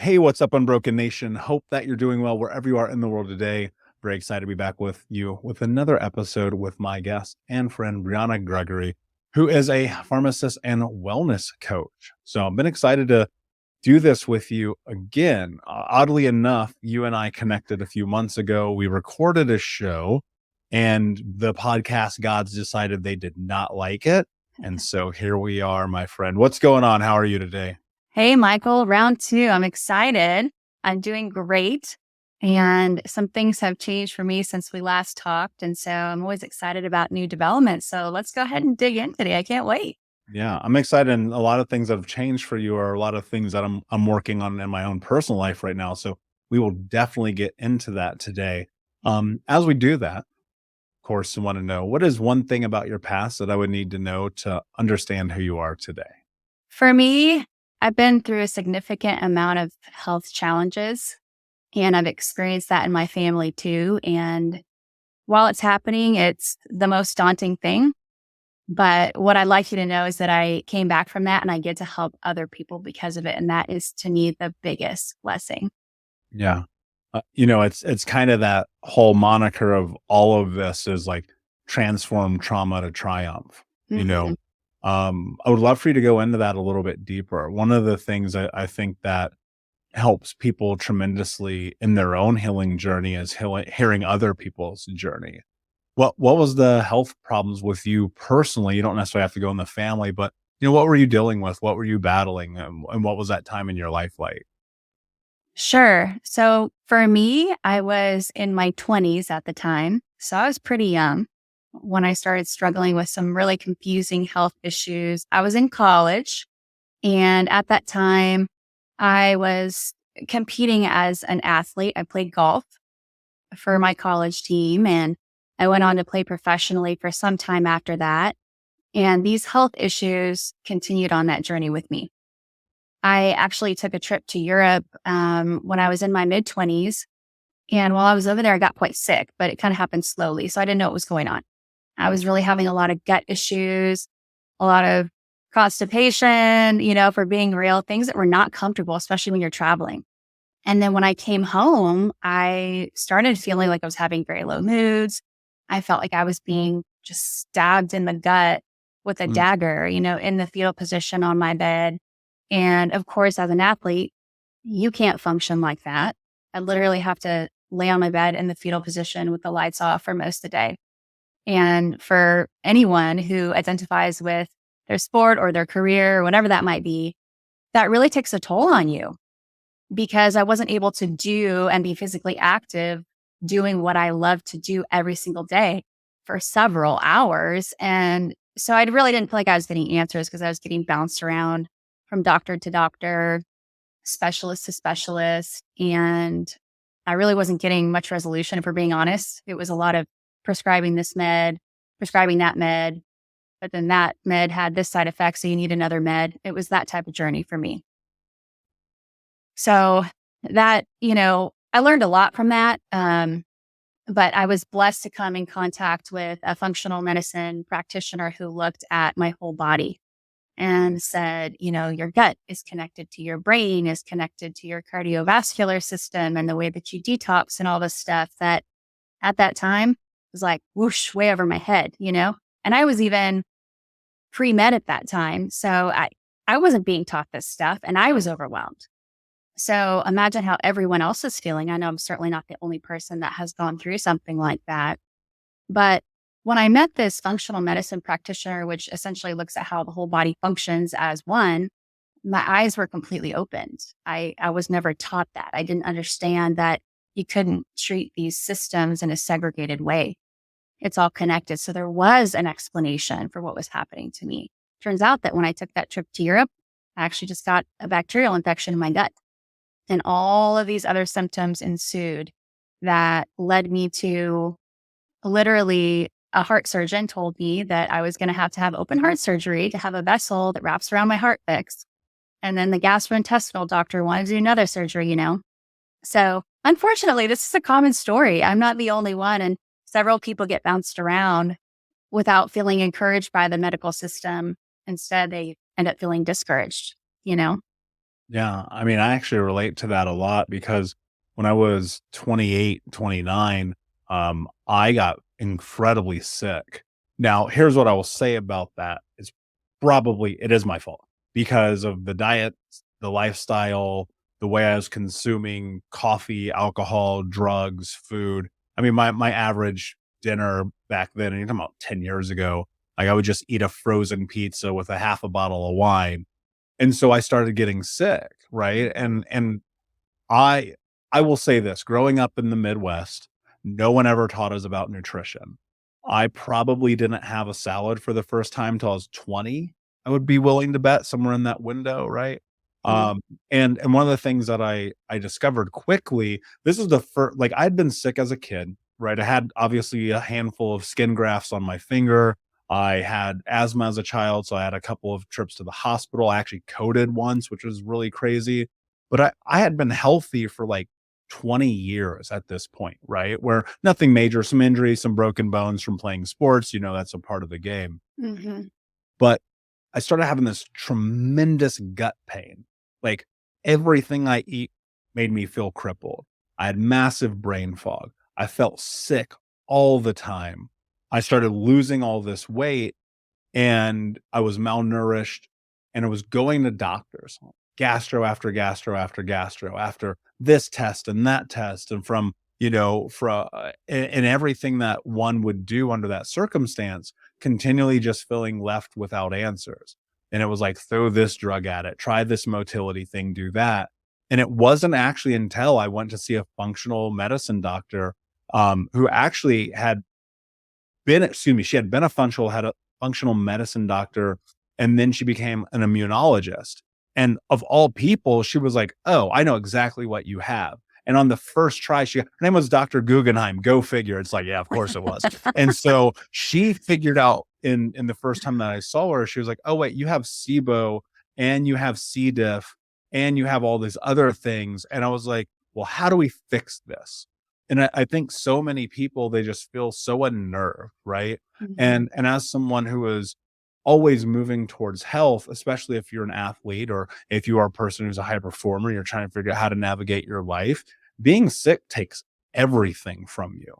Hey, what's up, Unbroken Nation? Hope that you're doing well wherever you are in the world today. Very excited to be back with you with another episode with my guest and friend, Bryana Gregory, who is a pharmacist and wellness coach. So I've been excited to do this with you again. Oddly enough, you and I connected a few months ago. We recorded a show and the podcast gods decided they did not like it. And so here we are, my friend. What's going on? How are you today? Hey, Michael, round two. I'm excited. I'm doing great. And some things have changed for me since we last talked. And so I'm always excited about new developments. So let's go ahead and dig in today. I can't wait. Yeah, I'm excited. And a lot of things that have changed for you are a lot of things that I'm working on in my own personal life right now. So we will definitely get into that today. As we do that, of course, I want to know, what is one thing about your past that I would need to know to understand who you are today? For me, I've been through a significant amount of health challenges, and I've experienced that in my family too. And while it's happening, it's the most daunting thing. But what I'd like you to know is that I came back from that and I get to help other people because of it. And that is, to me, the biggest blessing. Yeah. It's kind of that whole moniker of all of this is like transform trauma to triumph. You know, Mhm. I would love for you to go into that a little bit deeper. One of the things I think that helps people tremendously in their own healing journey is hearing other people's journey. What was the health problems with you personally? You don't necessarily have to go in the family, but what were you dealing with? What were you battling? And what was that time in your life like? Sure. So for me, I was in my 20s at the time. So I was pretty young when I started struggling with some really confusing health issues. I was in college. And at that time, I was competing as an athlete. I played golf for my college team, and I went on to play professionally for some time after that. And these health issues continued on that journey with me. I actually took a trip to Europe when I was in my mid 20s. And while I was over there, I got quite sick, but it kind of happened slowly. So I didn't know what was going on. I was really having a lot of gut issues, a lot of constipation, for being real, things that were not comfortable, especially when you're traveling. And then when I came home, I started feeling like I was having very low moods. I felt like I was being just stabbed in the gut with a Mm, dagger, in the fetal position on my bed. And of course, as an athlete, you can't function like that. I literally have to lay on my bed in the fetal position with the lights off for most of the day. And for anyone who identifies with their sport or their career, or whatever that might be, that really takes a toll on you because I wasn't able to do and be physically active doing what I love to do every single day for several hours. And so I really didn't feel like I was getting answers because I was getting bounced around from doctor to doctor, specialist to specialist. And I really wasn't getting much resolution, if we're being honest. It was a lot of prescribing this med, prescribing that med, but then that med had this side effect. So you need another med. It was that type of journey for me. So that, I learned a lot from that. But I was blessed to come in contact with a functional medicine practitioner who looked at my whole body and said, your gut is connected to your brain, is connected to your cardiovascular system and the way that you detox and all this stuff that at that time was like whoosh, way over my head. And I was even pre-med at that time. So I wasn't being taught this stuff and I was overwhelmed. So imagine how everyone else is feeling. I know I'm certainly not the only person that has gone through something like that. But when I met this functional medicine practitioner, which essentially looks at how the whole body functions as one, my eyes were completely opened. I was never taught that. I didn't understand that you couldn't treat these systems in a segregated way. It's all connected. So there was an explanation for what was happening to me. Turns out that when I took that trip to Europe, I actually just got a bacterial infection in my gut. And all of these other symptoms ensued that led me to literally a heart surgeon told me that I was going to have open heart surgery to have a vessel that wraps around my heart fixed. And then the gastrointestinal doctor wanted to do another surgery. So unfortunately, this is a common story. I'm not the only one. And several people get bounced around without feeling encouraged by the medical system. Instead, they end up feeling discouraged. Yeah, I mean, I actually relate to that a lot because when I was 28, 29, I got incredibly sick. Now, here's what I will say about that is probably it is my fault because of the diet, the lifestyle, the way I was consuming coffee, alcohol, drugs, food. I mean, my average dinner back then, and you're talking about 10 years ago, like I would just eat a frozen pizza with a half a bottle of wine, and so I started getting sick, right? And I I will say this, growing up in the Midwest, no one ever taught us about nutrition. I probably didn't have a salad for the first time till I was 20. I would be willing to bet somewhere in that window, right? Mhm. Um, and one of the things that I discovered quickly, this is the first like I'd been sick as a kid, right? I had obviously a handful of skin grafts on my finger. I had asthma as a child, so I had a couple of trips to the hospital. I actually coded once, which was really crazy. But I had been healthy for like 20 years at this point, right? Where nothing major, some injuries, some broken bones from playing sports, that's a part of the game. Mhm. But I started having this tremendous gut pain. Like everything I eat made me feel crippled. I had massive brain fog. I felt sick all the time. I started losing all this weight and I was malnourished and I was going to doctors, gastro after gastro after gastro, after this test and that test, and from and everything that one would do under that circumstance, continually just feeling left without answers. And it was like, throw this drug at it, try this motility thing, do that. And it wasn't actually until I went to see a functional medicine doctor who actually had she had been had a functional medicine doctor, and then she became an immunologist. And of all people, she was like, "Oh, I know exactly what you have." And on the first try, her name was Dr. Guggenheim. Go figure. It's like, yeah, of course it was. And so she figured out in the first time that I saw her, she was like, "Oh wait, you have SIBO and you have C. diff and you have all these other things." And I was like, "Well, how do we fix this?" And I think so many people, they just feel so unnerved, right? Mhm. And as someone who is always moving towards health, especially if you're an athlete or if you are a person who's a high performer, you're trying to figure out how to navigate your life, being sick takes everything from you.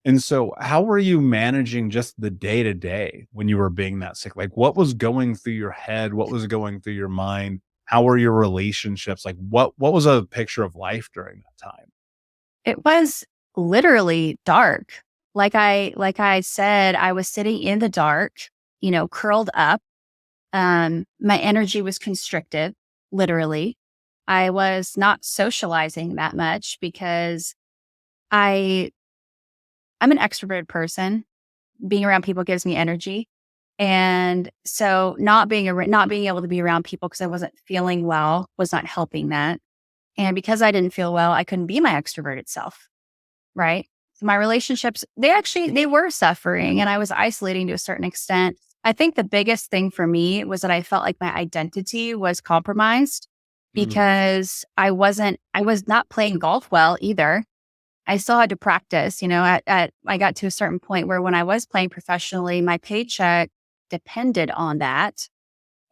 And so how were you managing just the day to day when you were being that sick? Like what was going through your head? What was going through your mind? How were your relationships? Like what was a picture of life during that time? It was literally dark. Like I said, I was sitting in the dark, curled up. My energy was constricted, literally. I was not socializing that much because I I'm an extroverted person. Being around people gives me energy. And so not being able to be around people because I wasn't feeling well was not helping that. And because I didn't feel well, I couldn't be my extroverted self. Right? So my relationships, they were suffering and I was isolating to a certain extent. I think the biggest thing for me was that I felt like my identity was compromised Mm, because I was not playing golf well either. I still had to practice, I got to a certain point where when I was playing professionally, my paycheck depended on that.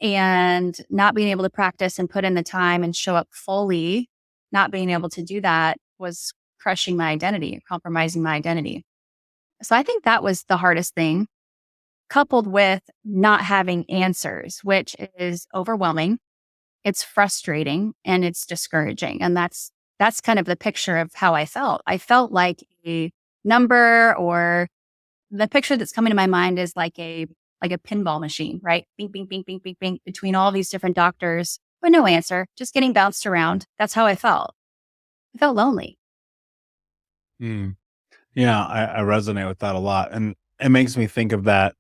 And not being able to practice and put in the time and show up fully, not being able to do that was crushing my identity, compromising my identity. So I think that was the hardest thing, coupled with not having answers, which is overwhelming. It's frustrating and it's discouraging. And that's kind of the picture of how I felt. I felt like a number, or the picture that's coming to my mind is like a pinball machine, right? Bing, bing, bing, bing, bing, bing, between all these different doctors, but no answer, just getting bounced around. That's how I felt. I felt lonely. mm. Yeah, I resonate with that a lot, and it makes me think of that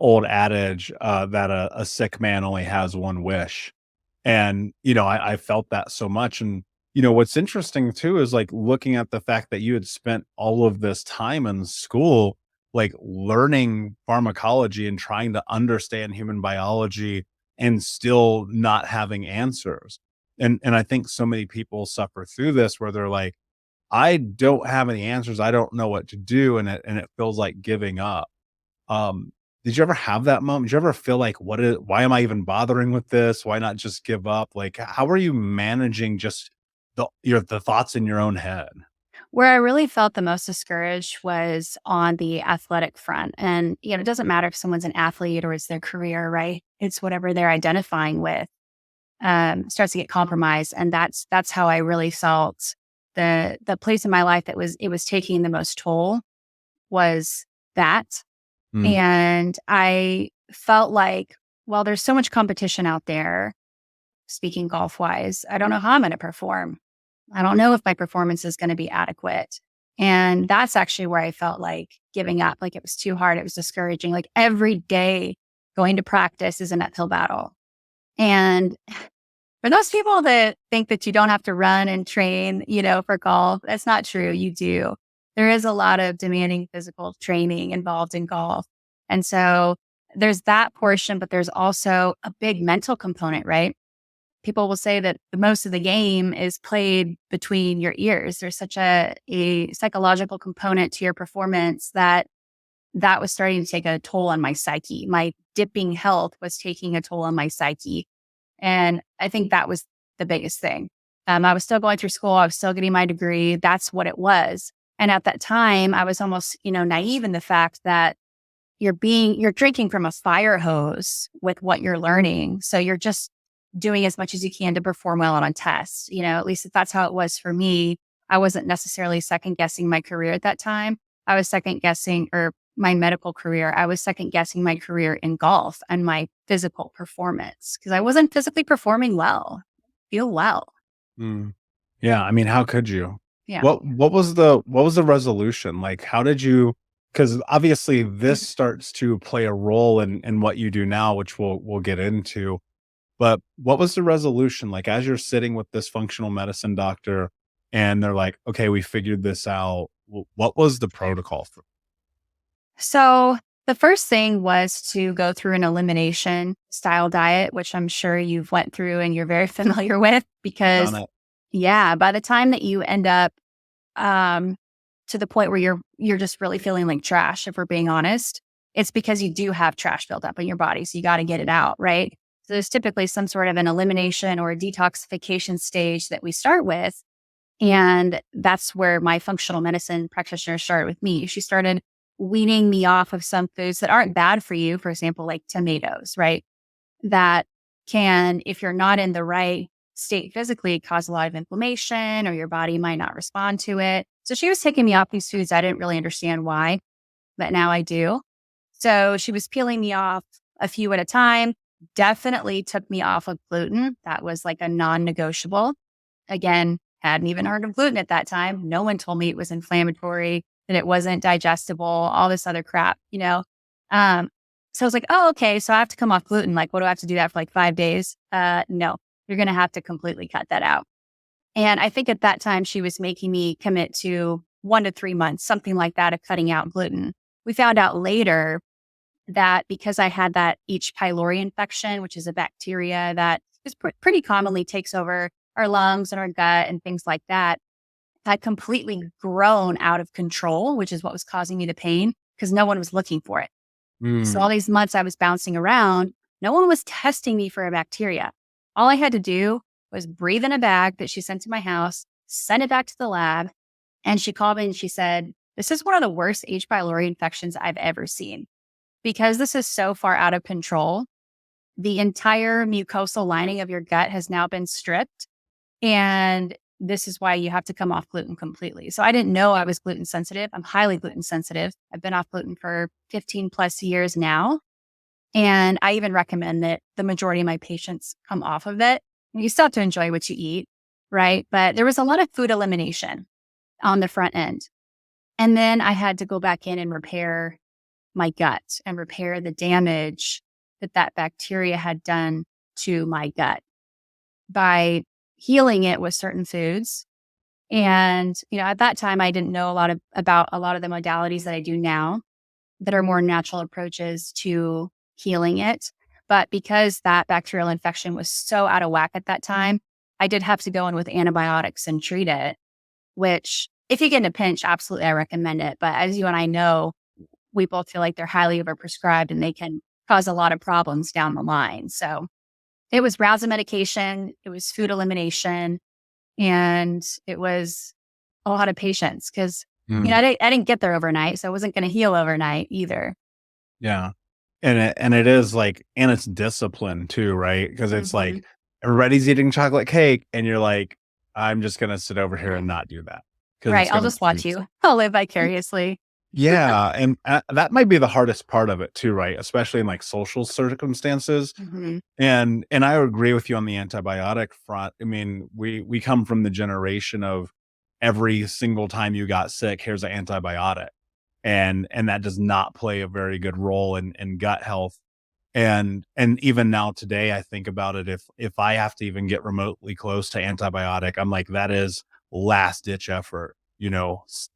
old adage, that a sick man only has one wish. And, I felt that so much. And, what's interesting too is like looking at the fact that you had spent all of this time in school, like learning pharmacology and trying to understand human biology and still not having answers. And I think so many people suffer through this where they're like, I don't have any answers. I don't know what to do. And it feels like giving up. Did you ever have that moment? Did you ever feel like, why am I even bothering with this? Why not just give up? Like, how are you managing just the thoughts in your own head? Where I really felt the most discouraged was on the athletic front. And, it doesn't matter if someone's an athlete or it's their career, right? It's whatever they're identifying with, starts to get compromised. And that's how I really felt the place in my life it was taking the most toll was that. Mm, And I felt like, well, there's so much competition out there, speaking golf wise. I don't know how I'm going to perform. I don't know if my performance is going to be adequate. And that's actually where I felt like giving up, like it was too hard. It was discouraging. Like every day going to practice is an uphill battle. And for those people that think that you don't have to run and train, for golf, that's not true. You do. There is a lot of demanding physical training involved in golf. And so there's that portion, but there's also a big mental component, right? People will say that the most of the game is played between your ears. There's such a psychological component to your performance that was starting to take a toll on my psyche. My dipping health was taking a toll on my psyche. And I think that was the biggest thing. I was still going through school. I was still getting my degree. That's what it was. And at that time, I was almost, naive in the fact that you're drinking from a fire hose with what you're learning. So you're just doing as much as you can to perform well on tests. At least that's how it was for me. I wasn't necessarily second guessing my career at that time. I was second guessing, or my medical career. I was second guessing my career in golf and my physical performance because I wasn't physically performing feel well. mm. Yeah, I mean, how could you? Yeah. What was the resolution? Like, how did you? Because obviously this starts to play a role in what you do now, which we'll get into. But what was the resolution? Like, as you're sitting with this functional medicine doctor and they're like, okay, we figured this out. What was the protocol for So the first thing was to go through an elimination style diet, which I'm sure you've went through and you're very familiar with done because it? yeah, by the time that you end up um, to the point where you're just really feeling like trash, if we're being honest, it's because you do have trash built up in your body. So you got to get it out, right? So there's typically some sort of an elimination or a detoxification stage that we start with. And that's where my functional medicine practitioner started with me. She started weaning me off of some foods that aren't bad for you. For example, like tomatoes, right? That can, if you're not in the right state physically, cause a lot of inflammation or your body might not respond to it. So she was taking me off these foods. I didn't really understand why, but now I do. So she was peeling me off a few at a time, definitely took me off of gluten. That was like a non negotiable. Again, hadn't even heard of gluten at that time. No one told me it was inflammatory, that it wasn't digestible, all this other crap. Um, so I was like, oh, okay. So I have to come off gluten. Like, what do I have to do that for like 5 days? No, you're going to have to completely cut that out. And I think at that time, she was making me commit to 1 to 3 months, something like that, of cutting out gluten. We found out later that because I had that H. pylori infection, which is a bacteria that is pretty commonly takes over our lungs and our gut and things like that, had completely grown out of control, which is what was causing me the pain because no one was looking for it. So all Mm, these months I was bouncing around, no one was testing me for a bacteria. All I had to do was breathe in a bag that she sent to my house, send it back to the lab. And she called me and she said, this is one of the worst H. pylori infections I've ever seen. Because this is so far out of control, the entire mucosal lining of your gut has now been stripped. And this is why you have to come off gluten completely. So I didn't know I was gluten sensitive. I'm highly gluten sensitive. I've been off gluten for 15 plus years now. And I even recommend that the majority of my patients come off of it. You still have to enjoy what you eat, right? But there was a lot of food elimination on the front end. And then I had to go back in and repair my gut and repair the damage that bacteria had done to my gut by healing it with certain foods. And, at that time, I didn't know about a lot of the modalities that I do now that are more natural approaches to healing it. But because that bacterial infection was so out of whack at that time, I did have to go in with antibiotics and treat it, which if you get in a pinch, absolutely, I recommend it. But as you and I know, we both feel like they're highly overprescribed and they can cause a lot of problems down the line. So it was rounds of medication, it was food elimination, and it was a lot of patience because, Mm, I didn't get there overnight. So I wasn't going to heal overnight either. yeah. And it is like, and it's discipline too, right? Because it's Hmm. like everybody's eating chocolate cake, and you're like, I'm just gonna sit over here and not do that because Right. it's I'll gonna just watch produce. you. I'll live vicariously. Yeah, and that might be the hardest part of it too, right? Especially in like social circumstances. Hmm. And I agree with you on the antibiotic front. I mean, we come from the generation of every single time you got sick, here's an antibiotic. And that does not play a very good role in gut health. And even now today, I think about it, if I have to even get remotely close to antibiotic, I'm like, that is last ditch effort,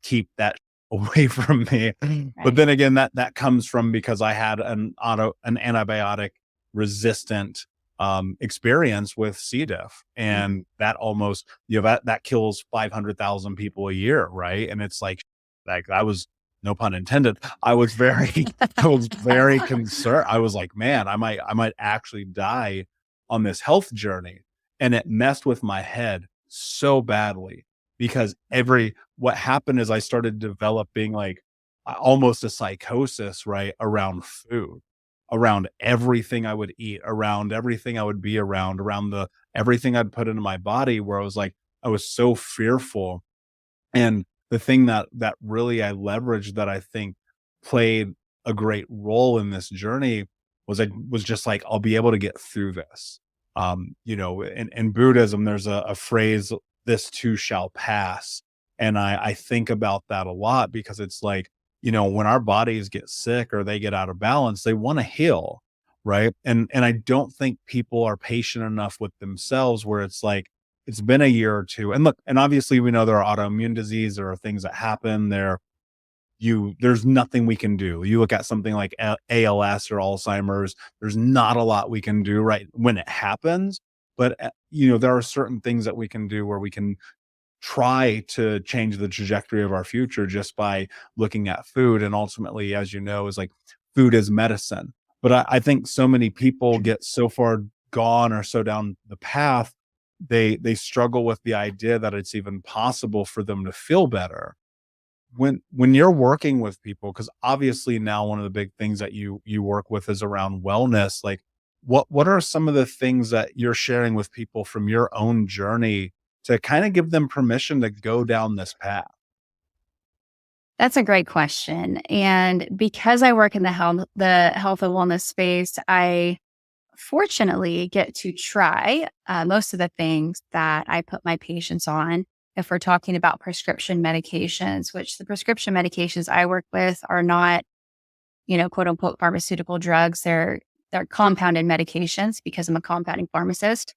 keep that away from me. But Right. then again, that comes from because I had an antibiotic resistant experience with C. diff, Hmm. and that almost, that kills 500,000 people a year, right? And it's like I was, no pun intended, I was very I was very concerned. I was like, man, I might actually die on this health journey. And it messed with my head so badly because what happened is I started developing like almost a psychosis, right, around food, around everything I would eat, around everything I would be around the everything I'd put into my body, where I was like, I was so fearful. And the thing that really I leveraged, that I think played a great role in this journey, I was just like, I'll be able to get through this. In Buddhism, there's a phrase, this too shall pass. And I think about that a lot because it's like, when our bodies get sick or they get out of balance, they want to heal. Right. And I don't think people are patient enough with themselves, where it's like, it's been a year or 2, and look, and obviously we know there are autoimmune disease, there are things that happen there. There's nothing we can do. You look at something like ALS or Alzheimer's, there's not a lot we can do right when it happens, but, there are certain things that we can do where we can try to change the trajectory of our future just by looking at food. And ultimately, as you know, is like, food is medicine. But I think so many people get so far gone or so down the path, they struggle with the idea that it's even possible for them to feel better. When you're working with people, because obviously now one of the big things that you work with is around wellness, like, what are some of the things that you're sharing with people from your own journey to kind of give them permission to go down this path? That's a great question. And because I work in the health and wellness space, I fortunately get to try most of the things that I put my patients on. If we're talking about prescription medications, which the prescription medications I work with are not, quote unquote pharmaceutical drugs. They're compounded medications because I'm a compounding pharmacist.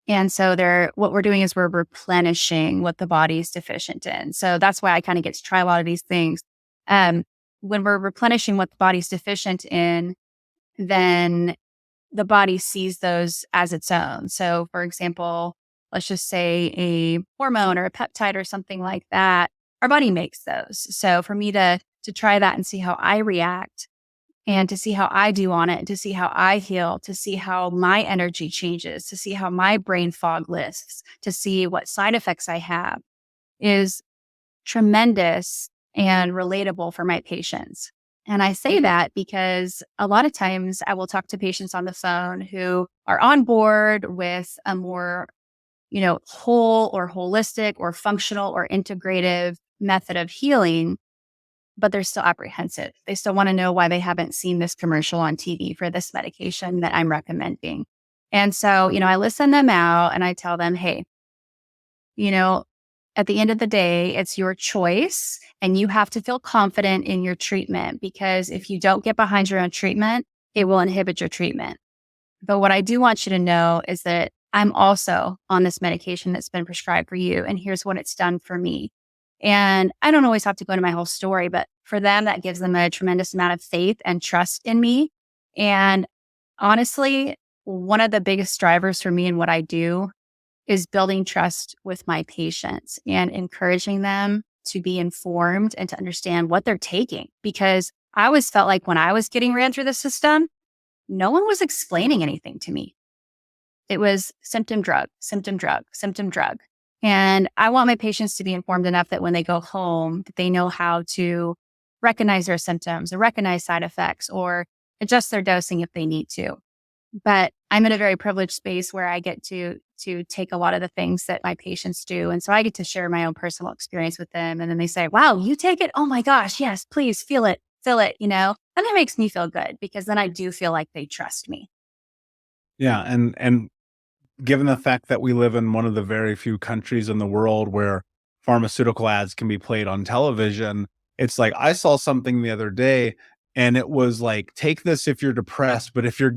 And so what we're doing is we're replenishing what the body is deficient in. So that's why I kind of get to try a lot of these things. Um, when we're replenishing what the body's deficient in, then the body sees those as its own. So, for example, let's just say a hormone or a peptide or something like that, our body makes those. So, for me to try that and see how I react and to see how I do on it, to see how I heal, to see how my energy changes, to see how my brain fog lifts, to see what side effects I have is tremendous and relatable for my patients. And I say that because a lot of times I will talk to patients on the phone who are on board with a more, whole or holistic or functional or integrative method of healing, but they're still apprehensive. They still want to know why they haven't seen this commercial on TV for this medication that I'm recommending. And so, I listen them out and I tell them, hey, you know, at the end of the day, it's your choice and you have to feel confident in your treatment because if you don't get behind your own treatment, it will inhibit your treatment. But what I do want you to know is that I'm also on this medication that's been prescribed for you, and here's what it's done for me. And I don't always have to go into my whole story, but for them, that gives them a tremendous amount of faith and trust in me. And honestly, one of the biggest drivers for me in what I do is building trust with my patients and encouraging them to be informed and to understand what they're taking because I always felt like when I was getting ran through the system, no one was explaining anything to me. It was symptom, drug, symptom, drug, symptom, drug. And I want my patients to be informed enough that when they go home, that they know how to recognize their symptoms or recognize side effects or adjust their dosing if they need to. But I'm in a very privileged space where I get to take a lot of the things that my patients do. And so I get to share my own personal experience with them. And then they say, wow, you take it? Oh my gosh, yes, please feel it, And that makes me feel good because then I do feel like they trust me. Yeah, and given the fact that we live in one of the very few countries in the world where pharmaceutical ads can be played on television, it's like I saw something the other day and it was like, take this if you're depressed, but if you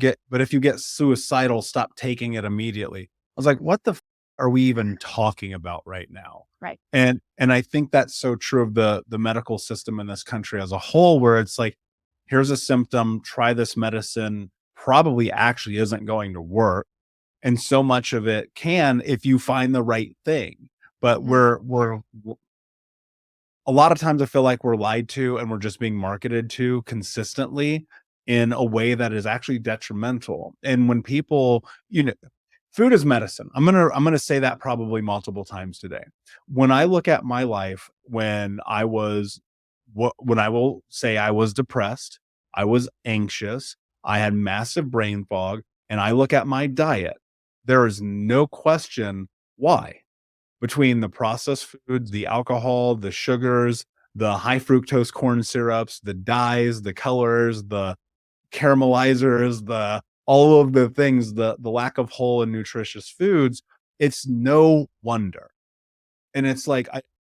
get suicidal, stop taking it immediately. I was like, what the are we even talking about right now? Right. And I think that's so true of the medical system in this country as a whole, where it's like, here's a symptom, try this medicine, probably actually isn't going to work, and so much of it can if you find the right thing. But Mhm. we're a lot of times I feel like we're lied to and we're just being marketed to consistently in a way that is actually detrimental. And when people, food is medicine. I'm gonna say that probably multiple times today. When I look at my life when I was when I will say I was depressed, I was anxious, I had massive brain fog, and I look at my diet, there is no question why. Between the processed foods, the alcohol, the sugars, the high fructose corn syrups, the dyes, the colors, the caramelizers, the all of the things, the lack of whole and nutritious foods, it's no wonder. And it's like,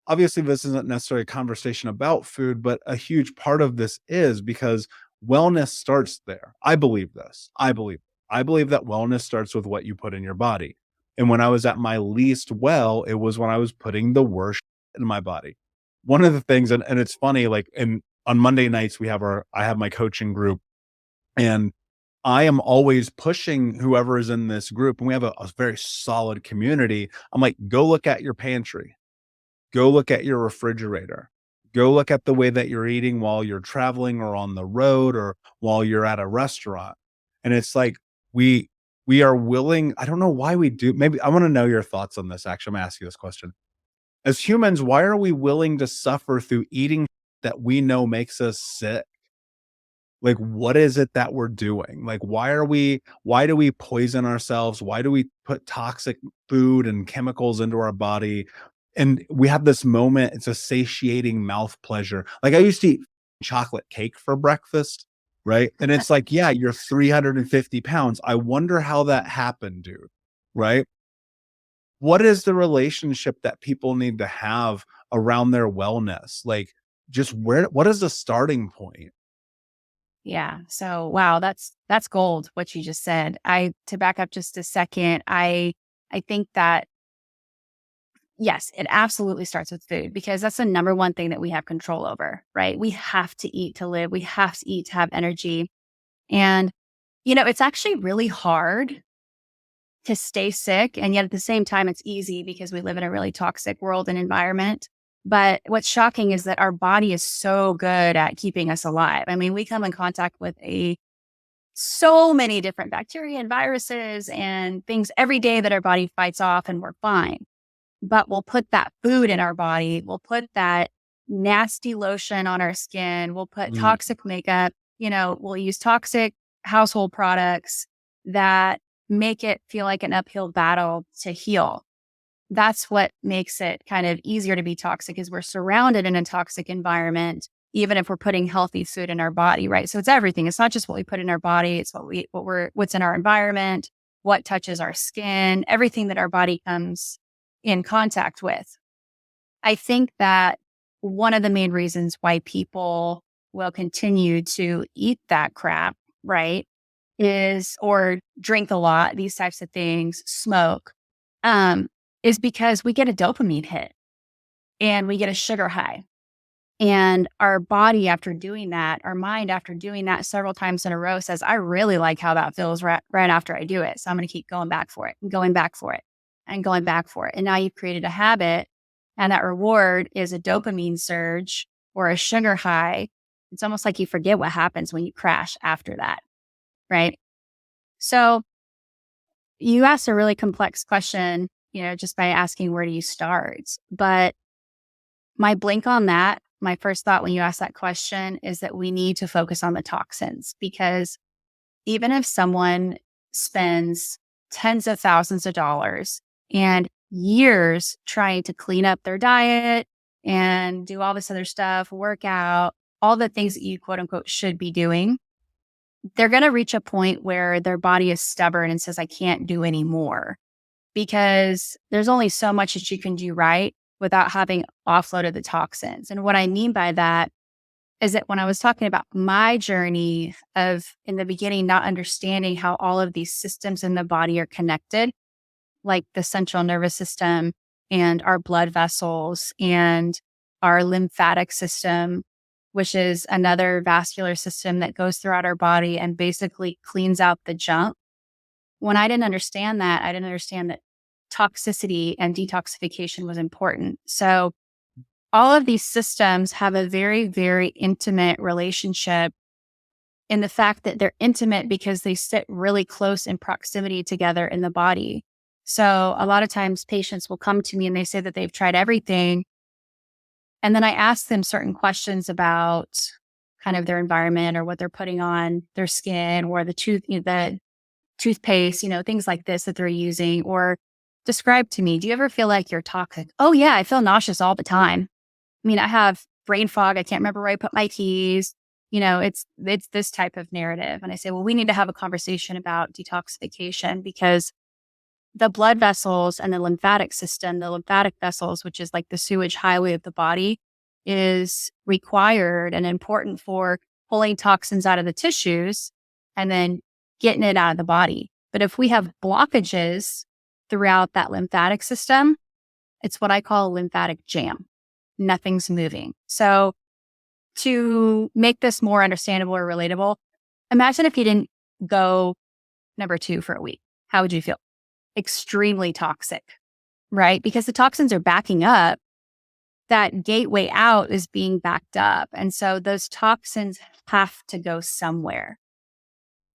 obviously, this isn't necessarily a conversation about food, but a huge part of this is because wellness starts there. I believe this. I believe that wellness starts with what you put in your body. And when I was at my least well, it was when I was putting the worst in my body. One of the things, and it's funny, like, and on Monday nights, I have my coaching group, and I am always pushing whoever is in this group, and we have a very solid community. I'm like, go look at your pantry. Go look at your refrigerator. Go look at the way that you're eating while you're traveling or on the road or while you're at a restaurant. And it's like we we are willing, I don't know why we do. Maybe I want to know your thoughts on this. Actually, I'm gonna ask you this question. As humans, why are we willing to suffer through eating that we know makes us sick? Like, what is it that we're doing? Like, why do we poison ourselves? Why do we put toxic food and chemicals into our body? And we have this moment, it's a satiating mouth pleasure. Like, I used to eat chocolate cake for breakfast, right? And it's like, yeah, you're 350 pounds. I wonder how that happened, dude. Right? What is the relationship that people need to have around their wellness? Like, just what is the starting point? Yeah. So, wow, that's gold what you just said. I to back up just a second, I think that yes, it absolutely starts with food because that's the number one thing that we have control over, right? We have to eat to live. We have to eat to have energy. And it's actually really hard to stay sick. And yet at the same time, it's easy because we live in a really toxic world and environment. But what's shocking is that our body is so good at keeping us alive. I mean, we come in contact with so many different bacteria and viruses and things every day that our body fights off and we're fine. But we'll put that food in our body. We'll put that nasty lotion on our skin. We'll put Mm, toxic makeup. We'll use toxic household products that make it feel like an uphill battle to heal. That's what makes it kind of easier to be toxic is we're surrounded in a toxic environment, even if we're putting healthy food in our body, right? So it's everything. It's not just what we put in our body. It's what's in our environment, what touches our skin, everything that our body comes in contact with. I think that one of the main reasons why people will continue to eat that crap, right, or drink a lot, these types of things, smoke, um, is because we get a dopamine hit and we get a sugar high. And our body, after doing that, our mind, after doing that several times in a row, says, I really like how that feels right after I do it. So I'm going to keep going back for it and going back for it and going back for it. And now you've created a habit. And that reward is a dopamine surge or a sugar high. It's almost like you forget what happens when you crash after that, right? So you asked a really complex question, just by asking where do you start? But my blink on that, my first thought when you ask that question is that we need to focus on the toxins, because even if someone spends tens of thousands of dollars and years trying to clean up their diet and do all this other stuff, work out, all the things that you quote unquote should be doing, they're going to reach a point where their body is stubborn and says, I can't do any more, because there's only so much that you can do right without having offloaded the toxins. And what I mean by that is that when I was talking about my journey of in the beginning, not understanding how all of these systems in the body are connected, like the central nervous system and our blood vessels and our lymphatic system, which is another vascular system that goes throughout our body and basically cleans out the junk. When I didn't understand that, I didn't understand that toxicity and detoxification was important. So all of these systems have a very, very intimate relationship, in the fact that they're intimate because they sit really close in proximity together in the body. So a lot of times patients will come to me and they say that they've tried everything. And then I ask them certain questions about kind of their environment or what they're putting on their skin, or the toothpaste, things like this that they're using, or describe to me, do you ever feel like you're toxic? Oh yeah, I feel nauseous all the time. I mean, I have brain fog. I can't remember where I put my keys. It's this type of narrative. And I say, well, we need to have a conversation about detoxification, because the blood vessels and the lymphatic system, the lymphatic vessels, which is like the sewage highway of the body, is required and important for pulling toxins out of the tissues and then getting it out of the body. But if we have blockages throughout that lymphatic system, it's what I call a lymphatic jam. Nothing's moving. So to make this more understandable or relatable, imagine if you didn't go number 2 for a week. How would you feel? Extremely toxic, right? Because the toxins are backing up. That gateway out is being backed up. And so those toxins have to go somewhere.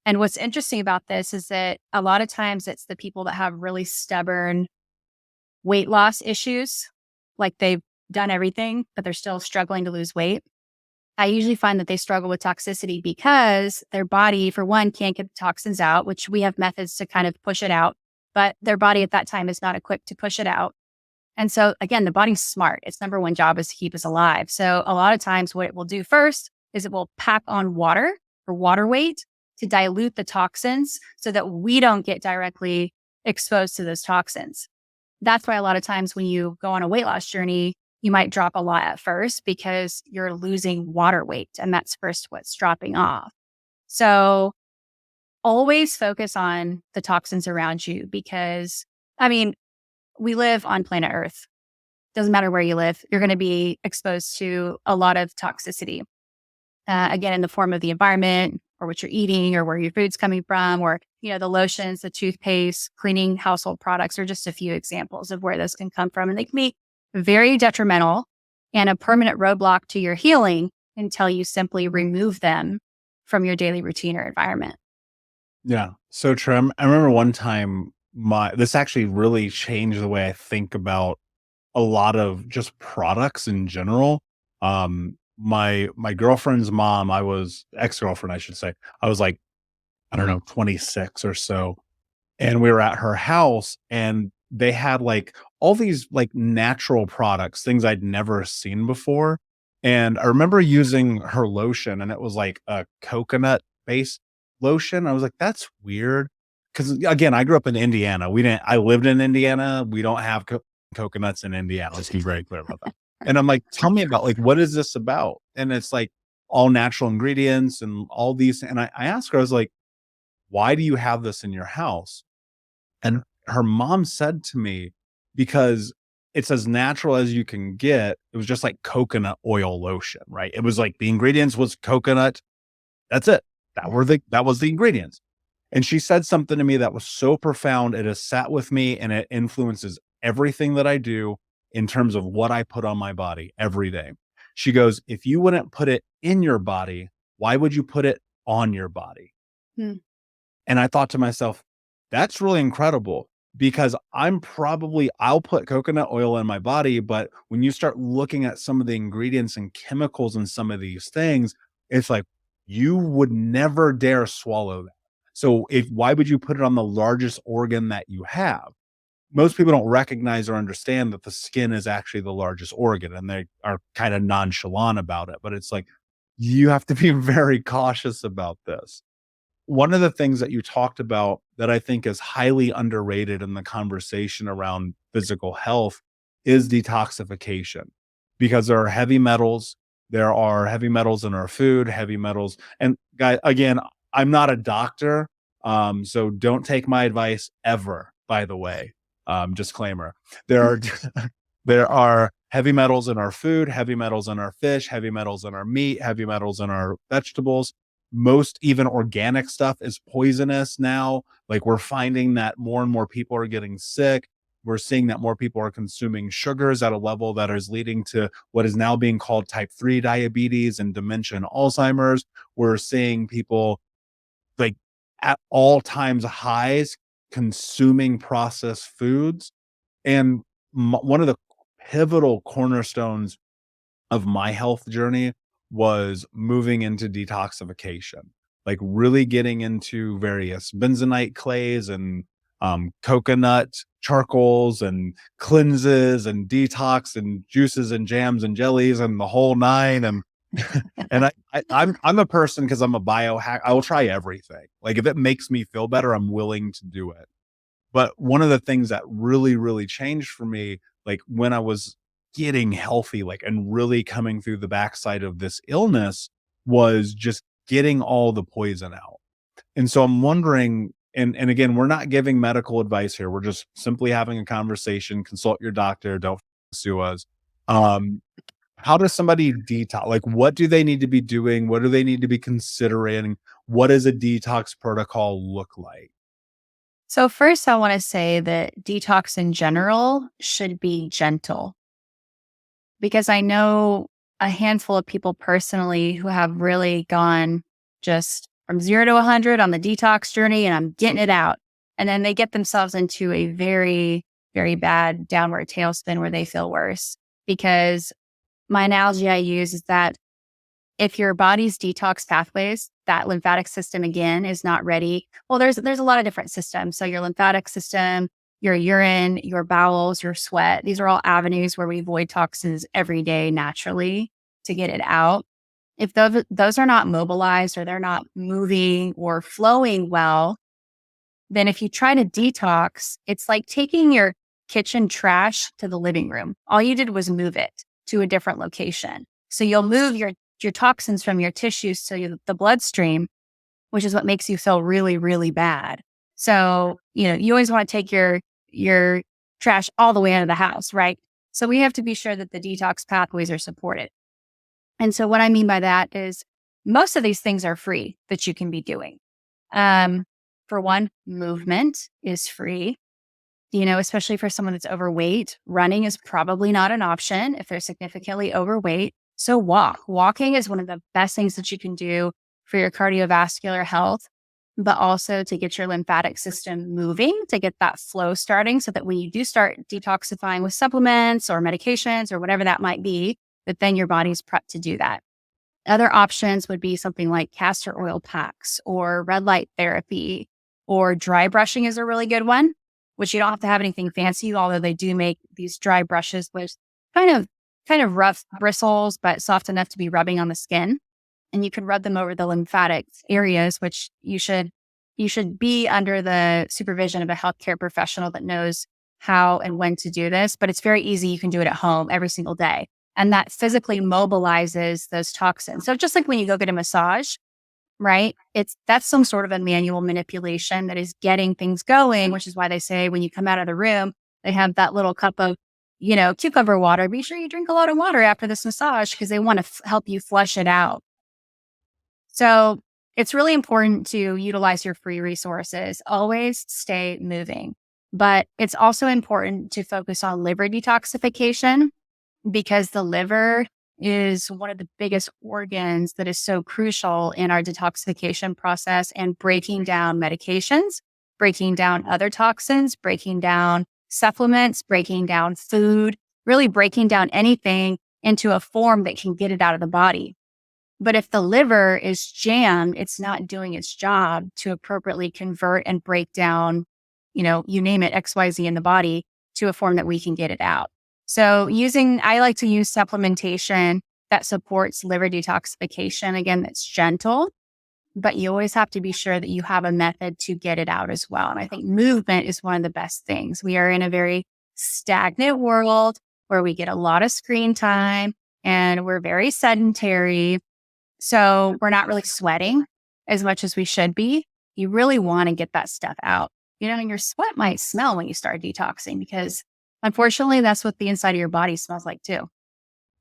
And what's interesting about this is that a lot of times it's the people that have really stubborn weight loss issues, like they've done everything, but they're still struggling to lose weight. I usually find that they struggle with toxicity because their body, for one, can't get the toxins out, which we have methods to kind of push it out, but their body at that time is not equipped to push it out. And so again, the body's smart. Its number one job is to keep us alive. So a lot of times what it will do first is it will pack on water or water weight to dilute the toxins so that we don't get directly exposed to those toxins. That's why a lot of times when you go on a weight loss journey, you might drop a lot at first because you're losing water weight, and that's first what's dropping off. So always focus on the toxins around you, because, we live on planet Earth. Doesn't matter where you live, you're going to be exposed to a lot of toxicity. Again, in the form of the environment, or what you're eating, or where your food's coming from, or, the lotions, the toothpaste, cleaning household products are just a few examples of where this can come from. And they can be very detrimental and a permanent roadblock to your healing until you simply remove them from your daily routine or environment. Yeah, so true. I remember one time this actually really changed the way I think about a lot of just products in general. My girlfriend's mom, I was ex-girlfriend, I should say. I was like, I don't know, 26 or so. And we were at her house and they had like all these like natural products, things I'd never seen before. And I remember using her lotion and it was like a coconut based lotion. I was like, that's weird. Cause again, I grew up in Indiana. I lived in Indiana. We don't have coconuts in Indiana. Let's be very clear about that. And I'm like, tell me about like, what is this about? And it's like all natural ingredients and all these. And I asked her, I was like, why do you have this in your house? And her mom said to me, because it's as natural as you can get. It was just like coconut oil lotion, right? It was like the ingredients was coconut. That's it. That was the ingredients. And she said something to me that was so profound. It has sat with me and it influences everything that I do in terms of what I put on my body every day. She goes, if you wouldn't put it in your body, why would you put it on your body? Hmm. And I thought to myself, that's really incredible because I'll put coconut oil in my body, but when you start looking at some of the ingredients and chemicals in some of these things, it's like you would never dare swallow that. So why would you put it on the largest organ that you have? Most people don't recognize or understand that the skin is actually the largest organ and they are kind of nonchalant about it. But it's like you have to be very cautious about this. One of the things that you talked about that I think is highly underrated in the conversation around physical health is detoxification, because there are heavy metals in our food, heavy metals. And guy, again, I'm not a doctor, so don't take my advice ever, by the way. Disclaimer. There are there are heavy metals in our food, heavy metals in our fish, heavy metals in our meat, heavy metals in our vegetables. Most even organic stuff is poisonous now. Like we're finding that more and more people are getting sick. We're seeing that more people are consuming sugars at a level that is leading to what is now being called type 3 diabetes and dementia and Alzheimer's. We're seeing people like at all times highs consuming processed foods. And one of the pivotal cornerstones of my health journey was moving into detoxification, like really getting into various bentonite clays and coconut charcoals and cleanses and detox and juices and jams and jellies and the whole nine. And I'm a person because I'm a biohack. I will try everything. Like if it makes me feel better, I'm willing to do it. But one of the things that really, really changed for me, like when I was getting healthy, like and really coming through the backside of this illness, was just getting all the poison out. And so I'm wondering, and again, we're not giving medical advice here. We're just simply having a conversation. Consult your doctor. Don't sue us. Um, how does somebody detox? Like, what do they need to be doing? What do they need to be considering? What does a detox protocol look like? So, first, I want to say that detox in general should be gentle because I know a handful of people personally who have really gone just from 0 to 100 on the detox journey and I'm getting it out. And then they get themselves into a very, very bad downward tailspin where they feel worse. Because my analogy I use is that if your body's detox pathways, that lymphatic system again is not ready. Well, there's a lot of different systems. So your lymphatic system, your urine, your bowels, your sweat, these are all avenues where we void toxins every day naturally to get it out. If those are not mobilized or they're not moving or flowing well, then if you try to detox, it's like taking your kitchen trash to the living room. All you did was move it to a different location. So you'll move your toxins from your tissues to the bloodstream, which is what makes you feel really, really bad. So, you always want to take your trash all the way out of the house, right? So we have to be sure that the detox pathways are supported. And so what I mean by that is most of these things are free that you can be doing. For one, movement is free. Especially for someone that's overweight, running is probably not an option if they're significantly overweight. So walking is one of the best things that you can do for your cardiovascular health, but also to get your lymphatic system moving, to get that flow starting so that when you do start detoxifying with supplements or medications or whatever that might be, that then your body's prepped to do that. Other options would be something like castor oil packs or red light therapy, or dry brushing is a really good one, which you don't have to have anything fancy, although they do make these dry brushes with kind of rough bristles, but soft enough to be rubbing on the skin. And you can rub them over the lymphatic areas, which you should be under the supervision of a healthcare professional that knows how and when to do this. But it's very easy. You can do it at home every single day. And that physically mobilizes those toxins. So just like when you go get a massage, right? That's some sort of a manual manipulation that is getting things going, which is why they say when you come out of the room, they have that little cup of, cucumber water. Be sure you drink a lot of water after this massage because they want to help you flush it out. So it's really important to utilize your free resources. Always stay moving. But it's also important to focus on liver detoxification because the liver is one of the biggest organs that is so crucial in our detoxification process and breaking down medications, breaking down other toxins, breaking down supplements, breaking down food, really breaking down anything into a form that can get it out of the body. But if the liver is jammed, it's not doing its job to appropriately convert and break down, you name it, XYZ in the body to a form that we can get it out. So I like to use supplementation that supports liver detoxification. Again, that's gentle, but you always have to be sure that you have a method to get it out as well. And I think movement is one of the best things. We are in a very stagnant world where we get a lot of screen time and we're very sedentary. So we're not really sweating as much as we should be. You really want to get that stuff out. And your sweat might smell when you start detoxing because unfortunately, that's what the inside of your body smells like too.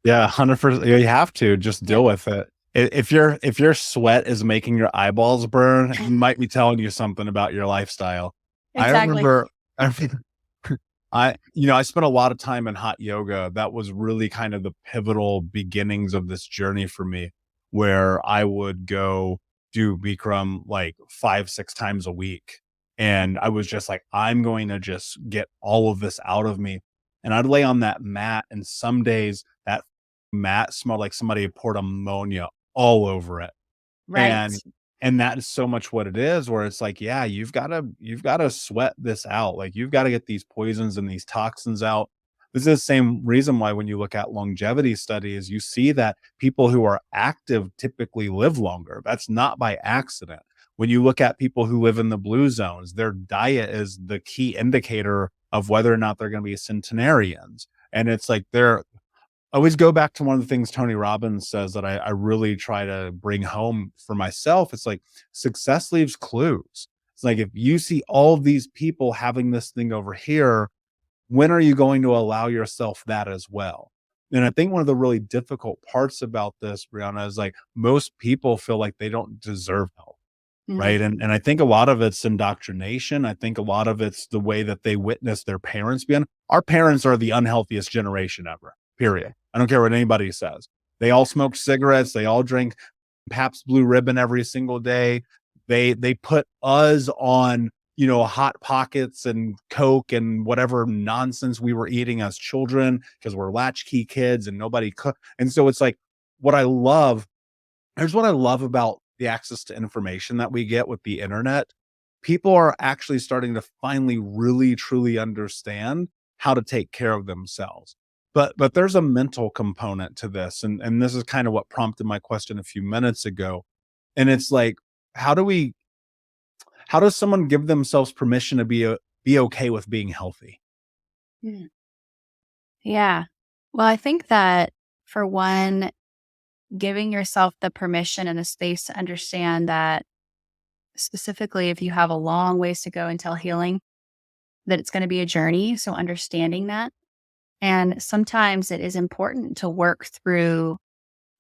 Yeah, 100%. You have to just Yep. deal with it. If your sweat is making your eyeballs burn, it might be telling you something about your lifestyle. I Exactly. remember, I spent a lot of time in hot yoga. That was really kind of the pivotal beginnings of this journey for me, where I would go do Bikram like 5, 6 times a week. And I was just like, I'm going to just get all of this out of me. And I'd lay on that mat, and some days that mat smelled like somebody had poured ammonia all over it. Right. And that is so much what it is, where it's like, yeah, you've gotta sweat this out. Like, you've gotta get these poisons and these toxins out. This is the same reason why when you look at longevity studies, you see that people who are active typically live longer. That's not by accident. When you look at people who live in the blue zones, their diet is the key indicator of whether or not they're gonna be centenarians. And it's like I always go back to one of the things Tony Robbins says that I really try to bring home for myself. It's like success leaves clues. It's like if you see all of these people having this thing over here, when are you going to allow yourself that as well? And I think one of the really difficult parts about this, Brianna, is like most people feel like they don't deserve help. Mhm. Right, and I think a lot of it's indoctrination. I think a lot of it's the way that they witness their parents being. Our parents are the unhealthiest generation ever, period. I don't care what anybody says. They all smoke cigarettes, they all drink Pabst Blue Ribbon every single day. They put us on, Hot Pockets and Coke and whatever nonsense we were eating as children because we're latchkey kids and nobody cook. And so it's like what I love here's what I love about the access to information that we get with the internet. People are actually starting to finally really truly understand how to take care of themselves. But there's a mental component to this, and this is kind of what prompted my question a few minutes ago. And it's like, how do we how does someone give themselves permission to be okay with being healthy? Mm. Yeah. Well, I think that for one, giving yourself the permission and the space to understand that specifically if you have a long ways to go until healing, that it's going to be a journey. So understanding that. And sometimes it is important to work through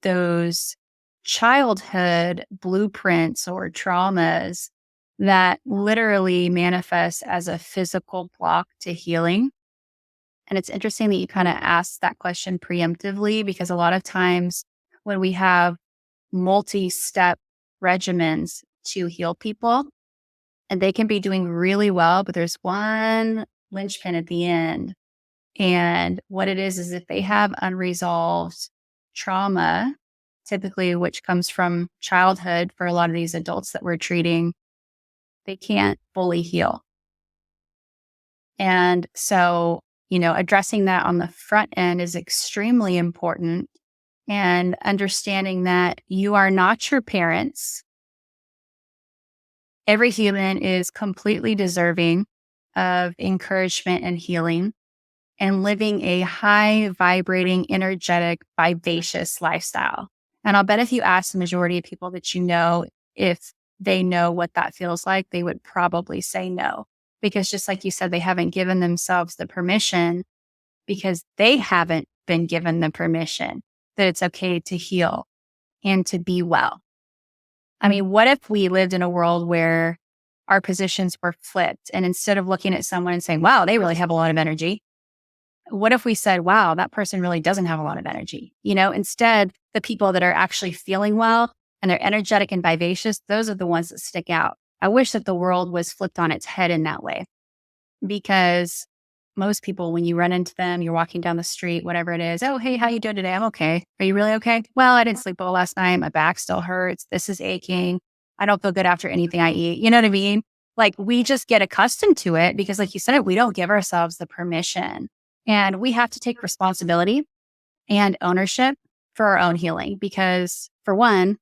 those childhood blueprints or traumas that literally manifest as a physical block to healing. And it's interesting that you kind of asked that question preemptively because a lot of times when we have multi step regimens to heal people, and they can be doing really well, but there's one linchpin at the end. And what it is if they have unresolved trauma, typically which comes from childhood for a lot of these adults that we're treating, they can't fully heal. And so, addressing that on the front end is extremely important and understanding that you are not your parents. Every human is completely deserving of encouragement and healing and living a high vibrating, energetic, vivacious lifestyle. And I'll bet if you ask the majority of people that if they know what that feels like, they would probably say no. Because just like you said, they haven't given themselves the permission because they haven't been given the permission that it's okay to heal and to be well. I mean, what if we lived in a world where our positions were flipped and instead of looking at someone and saying, wow, they really have a lot of energy, what if we said, wow, that person really doesn't have a lot of energy? Instead, the people that are actually feeling well and they're energetic and vivacious, those are the ones that stick out. I wish that the world was flipped on its head in that way, because most people, when you run into them, you're walking down the street, whatever it is. Oh, hey, how you doing today? I'm okay. Are you really okay? Well, I didn't sleep well last night. My back still hurts. This is aching. I don't feel good after anything I eat. You know what I mean? Like, we just get accustomed to it because, like you said, we don't give ourselves the permission. And we have to take responsibility and ownership for our own healing, because for one,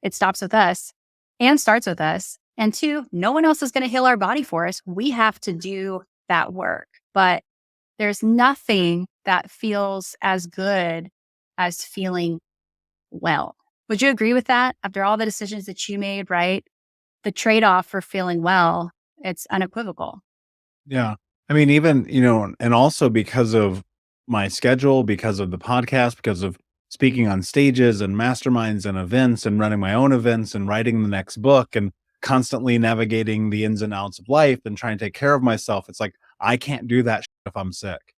it stops with us and starts with us. And two, no one else is going to heal our body for us. We have to do that work. But there's nothing that feels as good as feeling well. Would you agree with that? After all the decisions that you made, right? The trade-off for feeling well, it's unequivocal. Yeah. I mean, even, and also because of my schedule, because of the podcast, because of speaking on stages and masterminds and events and running my own events and writing the next book and constantly navigating the ins and outs of life and trying to take care of myself. It's like, I can't do that if I'm sick.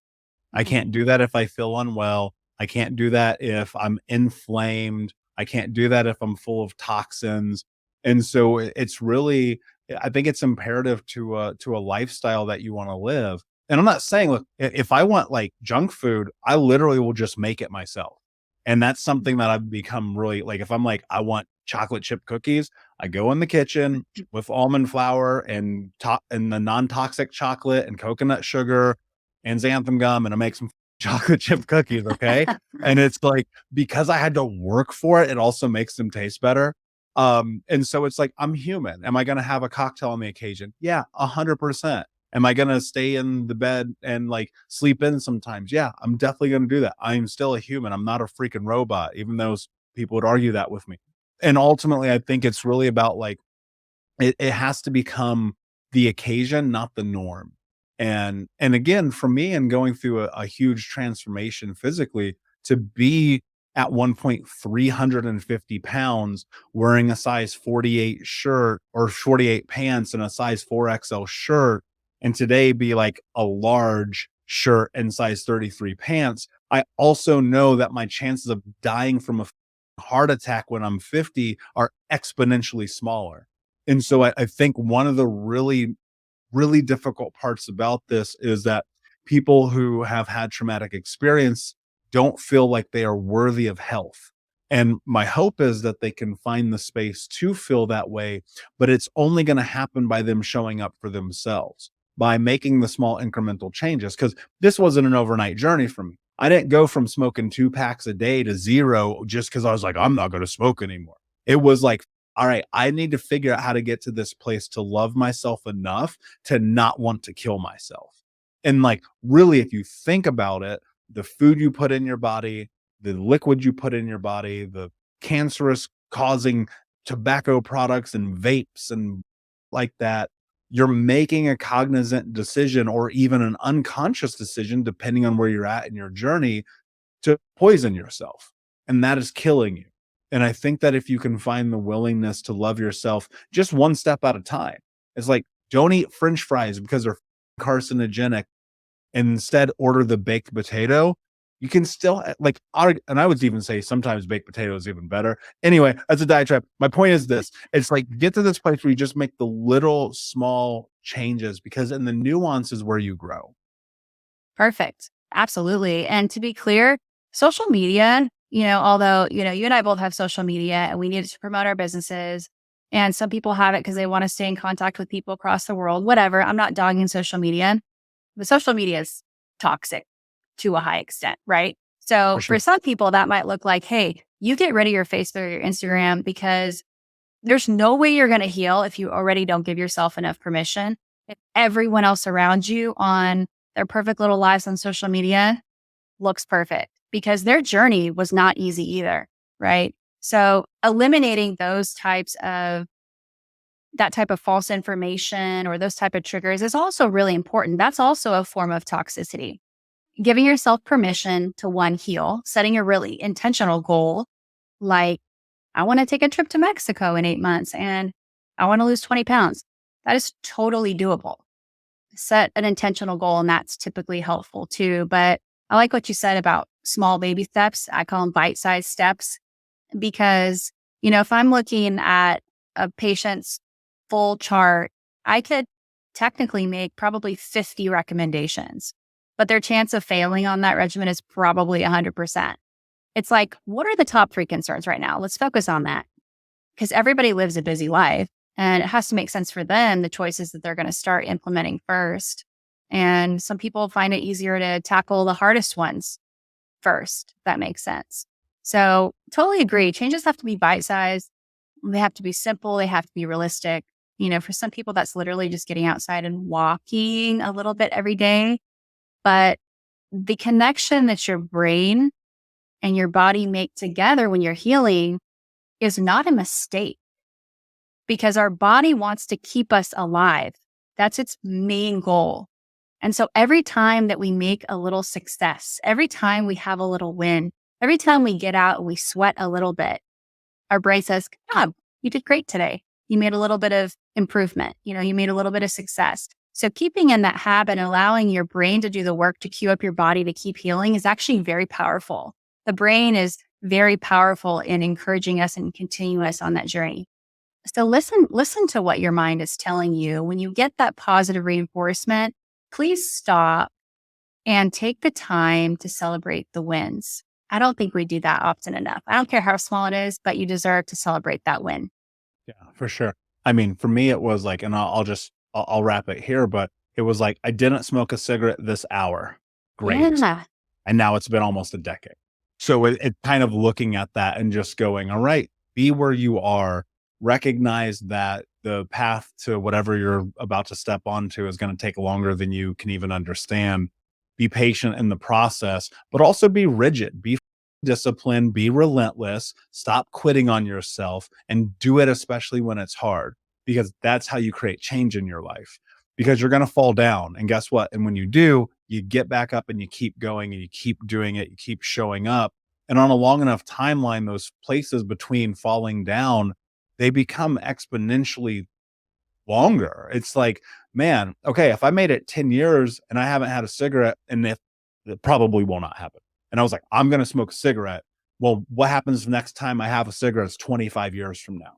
I Mhm. can't do that if I feel unwell. I can't do that if I'm inflamed. I can't do that if I'm full of toxins. And so it's really, I think it's imperative to a lifestyle that you want to live. And I'm not saying, look, if I want like junk food, I literally will just make it myself. And that's something that I've become really like. If I'm like, I want chocolate chip cookies, I go in the kitchen with almond flour and the non-toxic chocolate and coconut sugar and xanthan gum, and I make some chocolate chip cookies, okay? And it's like, because I had to work for it, it also makes them taste better. And so it's like, I'm human. Am I gonna have a cocktail on the occasion? Yeah, 100%. Am I gonna stay in the bed and like sleep in sometimes? Yeah, I'm definitely gonna do that. I'm still a human. I'm not a freaking robot, even though people would argue that with me. And ultimately, I think it's really about like it has to become the occasion, not the norm. And again, for me, and going through a huge transformation physically, to be at one point 350 pounds, wearing a size 48 shirt or 48 pants and a size 4XL shirt, and today be like a large shirt and size 33 pants, I also know that my chances of dying from a heart attack when I'm 50 are exponentially smaller. And so I think one of the really, really difficult parts about this is that people who have had traumatic experience don't feel like they are worthy of health. And my hope is that they can find the space to feel that way, but it's only going to happen by them showing up for themselves, by making the small incremental changes. Because this wasn't an overnight journey for me. I didn't go from smoking 2 packs a day to zero just because I was like, I'm not going to smoke anymore. It was like, all right, I need to figure out how to get to this place to love myself enough to not want to kill myself. And like, really, if you think about it, the food you put in your body, the liquid you put in your body, the cancerous causing tobacco products and vapes and like that, you're making a cognizant decision or even an unconscious decision, depending on where you're at in your journey, to poison yourself. And that is killing you. And I think that if you can find the willingness to love yourself just one step at a time, it's like, don't eat French fries because they're carcinogenic, and instead order the baked potato. You can still like, and I would even say sometimes baked potato is even better. Anyway, that's a diatribe. My point is this: it's like, get to this place where you just make the little small changes, because in the nuance is where you grow. Perfect. Absolutely. And to be clear, social media, although, you and I both have social media and we need it to promote our businesses. And some people have it because they want to stay in contact with people across the world, whatever. I'm not dogging social media, but social media is toxic to a high extent, right? For So for sure. some people, that might look like, hey, you get rid of your Facebook or your Instagram, because there's no way you're going to heal if you already don't give yourself enough permission. If everyone else around you on their perfect little lives on social media looks perfect, because their journey was not easy either, right? So eliminating that type of false information or those type of triggers is also really important. That's also a form of toxicity. Giving yourself permission to, one, heal, setting a really intentional goal, like, I want to take a trip to Mexico in 8 months and I want to lose 20 pounds. That is totally doable. set an intentional goal, and that's typically helpful too. But I like what you said about small baby steps. I call them bite-sized steps because, if I'm looking at a patient's full chart, I could technically make probably 50 recommendations, but their chance of failing on that regimen is probably 100%. It's like, what are the top 3 concerns right now? Let's focus on that because everybody lives a busy life and it has to make sense for them, the choices that they're going to start implementing first. And some people find it easier to tackle the hardest ones first, if that makes sense. So totally agree. Changes have to be bite-sized. They have to be simple. They have to be realistic. For some people, that's literally just getting outside and walking a little bit every day. But the connection that your brain and your body make together when you're healing is not a mistake because our body wants to keep us alive. That's its main goal. And so every time that we make a little success, every time we have a little win, every time we get out and we sweat a little bit, our brain says, "Good job, you did great today. You made a little bit of improvement. You made a little bit of success." So keeping in that habit and allowing your brain to do the work to cue up your body to keep healing is actually very powerful. The brain is very powerful in encouraging us and continue us on that journey. So listen to what your mind is telling you. When you get that positive reinforcement, please stop and take the time to celebrate the wins. I don't think we do that often enough. I don't care how small it is, but you deserve to celebrate that win. Yeah, for sure. I mean, for me, it was like, and I'll wrap it here, but it was like, I didn't smoke a cigarette this hour. Great. Yeah. And now it's been almost a decade. So it kind of looking at that and just going, all right, be where you are, recognize that the path to whatever you're about to step onto is going to take longer than you can even understand. Be patient in the process, but also be rigid, be disciplined, be relentless, stop quitting on yourself and do it, especially when it's hard, because that's how you create change in your life. Because you're going to fall down. And guess what? And when you do, you get back up and you keep going and you keep doing it, you keep showing up. And on a long enough timeline, those places between falling down, they become exponentially longer. It's like, man, okay, if I made it 10 years and I haven't had a cigarette, and if it probably will not happen. And I was like, I'm going to smoke a cigarette. Well, what happens next time I have a cigarette is 25 years from now.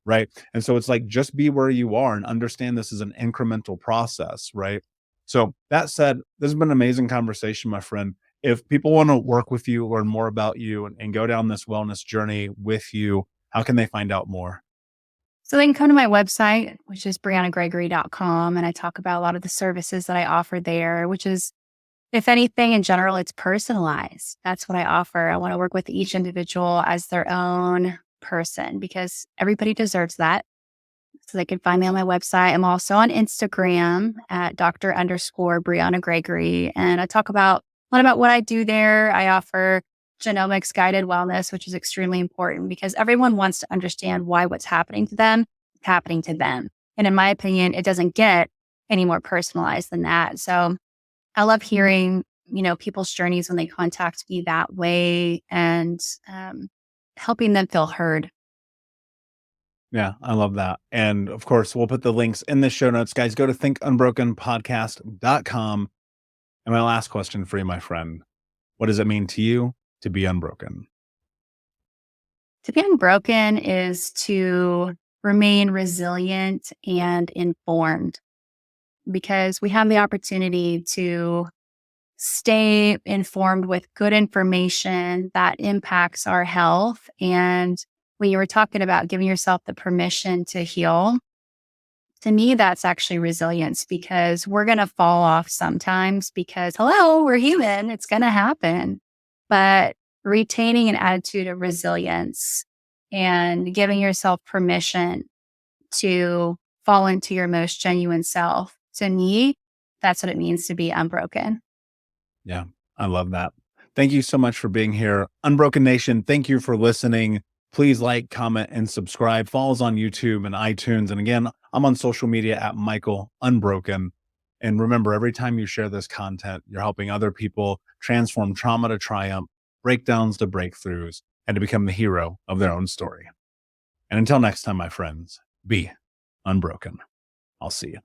Right. And so it's like, just be where you are and understand this is an incremental process. Right. So that said, this has been an amazing conversation, my friend. If people want to work with you, learn more about you, and go down this wellness journey with you, how can they find out more? So they can come to my website, which is bryana and I talk about a lot of the services that I offer there, which is, if anything, in general, it's personalized. That's what I offer. I want to work with each individual as their own person because everybody deserves that. So they can find me on my website. I'm also on Instagram at Dr._Bryana Gregory. And I talk about a lot about what I do there. I offer genomics guided wellness, which is extremely important because everyone wants to understand why what's happening to them is happening to them. And in my opinion, it doesn't get any more personalized than that. So I love hearing, people's journeys when they contact me that way and helping them feel heard. Yeah, I love that. And of course, we'll put the links in the show notes. Guys, go to thinkunbrokenpodcast.com. And my last question for you, my friend, what does it mean to you to be unbroken? To be unbroken is to remain resilient and informed because we have the opportunity to stay informed with good information that impacts our health. And when you were talking about giving yourself the permission to heal, to me, that's actually resilience because we're going to fall off sometimes because, hello, we're human. It's going to happen. But retaining an attitude of resilience and giving yourself permission to fall into your most genuine self, to me, that's what it means to be unbroken. Yeah, I love that. Thank you so much for being here. Unbroken Nation, thank you for listening. Please like, comment, and subscribe. Follow us on YouTube and iTunes. And again, I'm on social media at Michael Unbroken. And remember, every time you share this content, you're helping other people transform trauma to triumph, breakdowns to breakthroughs, and to become the hero of their own story. And until next time, my friends, be unbroken. I'll see you.